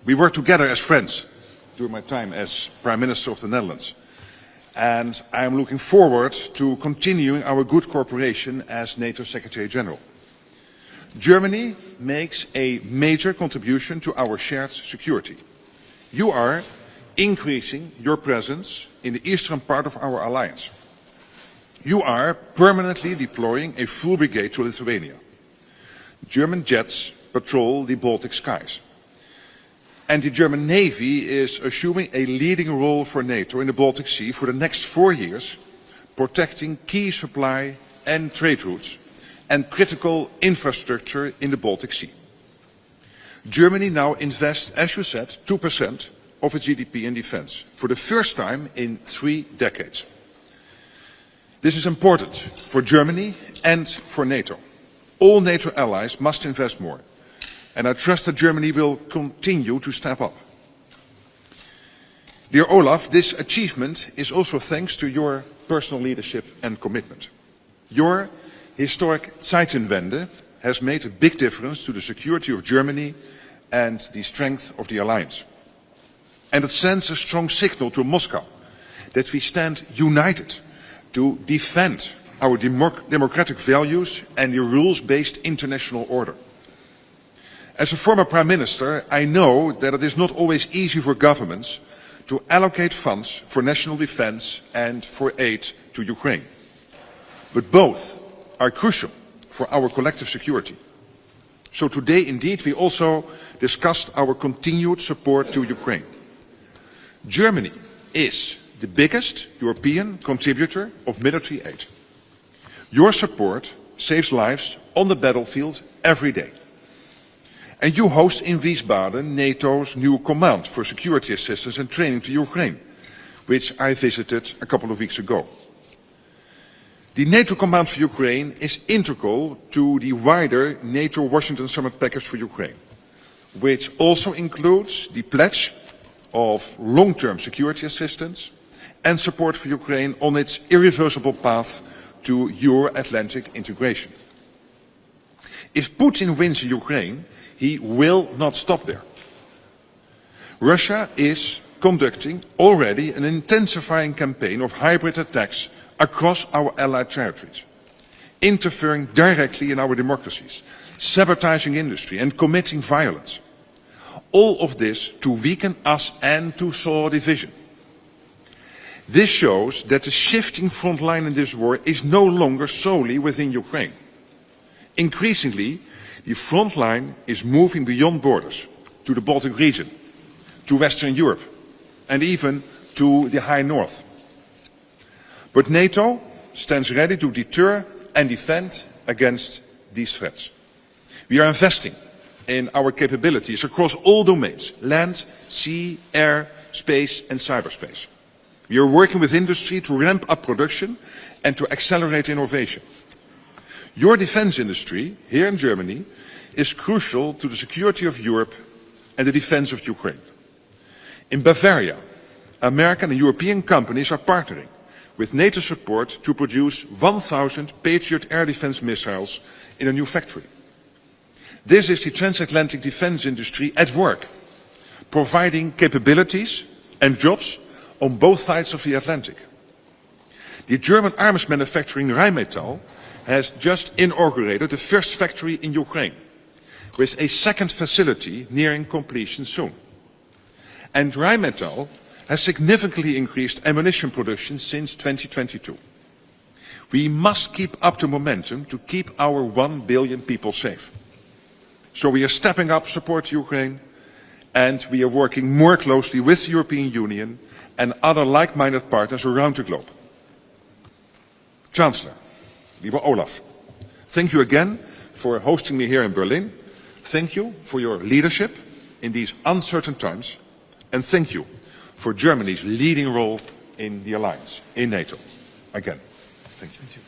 We worked together as friends during my time as Prime Minister of the Netherlands. And I am looking forward to continuing our good cooperation as NATO Secretary General. Germany makes a major contribution to our shared security. You are increasing your presence in the eastern part of our alliance. You are permanently deploying a full brigade to Lithuania. German jets patrol the Baltic skies. And the German Navy is assuming a leading role for NATO in the Baltic Sea for the next 4 years, protecting key supply and trade routes and critical infrastructure in the Baltic Sea. Germany now invests, as you said, 2% of its GDP in defense for the first time in 3 decades. This is important for Germany and for NATO. All NATO allies must invest more. And I trust that Germany will continue to step up. Dear Olaf, this achievement is also thanks to your personal leadership and commitment. Your historic Zeitenwende has made a big difference to the security of Germany and the strength of the alliance. And it sends a strong signal to Moscow that we stand united to defend our democratic values and the rules-based international order. As a former Prime Minister, I know that it is not always easy for governments to allocate funds for national defense and for aid to Ukraine. But both are crucial for our collective security. So today, indeed, we also discussed our continued support to Ukraine. Germany is the biggest European contributor of military aid. Your support saves lives on the battlefield every day. And you host in Wiesbaden NATO's new command for security assistance and training to Ukraine, which I visited a couple of weeks ago. The NATO command for Ukraine is integral to the wider NATO Washington Summit package for Ukraine, which also includes the pledge of long-term security assistance and support for Ukraine on its irreversible path to Euro-Atlantic integration. If Putin wins in Ukraine, he will not stop there. Russia is conducting already an intensifying campaign of hybrid attacks across our allied territories, interfering directly in our democracies, sabotaging industry and committing violence. All of this to weaken us and to sow division. This shows that the shifting front line in this war is no longer solely within Ukraine. Increasingly, the front line is moving beyond borders, to the Baltic region, to Western Europe, and even to the High North. But NATO stands ready to deter and defend against these threats. We are investing in our capabilities across all domains: land, sea, air, space and cyberspace. We are working with industry to ramp up production and to accelerate innovation. Your defense industry here in Germany is crucial to the security of Europe and the defense of Ukraine. In Bavaria, American and European companies are partnering with NATO support to produce 1,000 Patriot air defense missiles in a new factory. This is the transatlantic defense industry at work, providing capabilities and jobs on both sides of the Atlantic. The German arms manufacturing Rheinmetall has just inaugurated the first factory in Ukraine, with a second facility nearing completion soon. And Rheinmetall has significantly increased ammunition production since 2022. We must keep up the momentum to keep our 1 billion people safe. So we are stepping up support to Ukraine, and we are working more closely with the European Union and other like-minded partners around the globe. Chancellor, lieber Olaf, thank you again for hosting me here in Berlin. Thank you for your leadership in these uncertain times, and thank you for Germany's leading role in the alliance, in NATO. Again, thank you.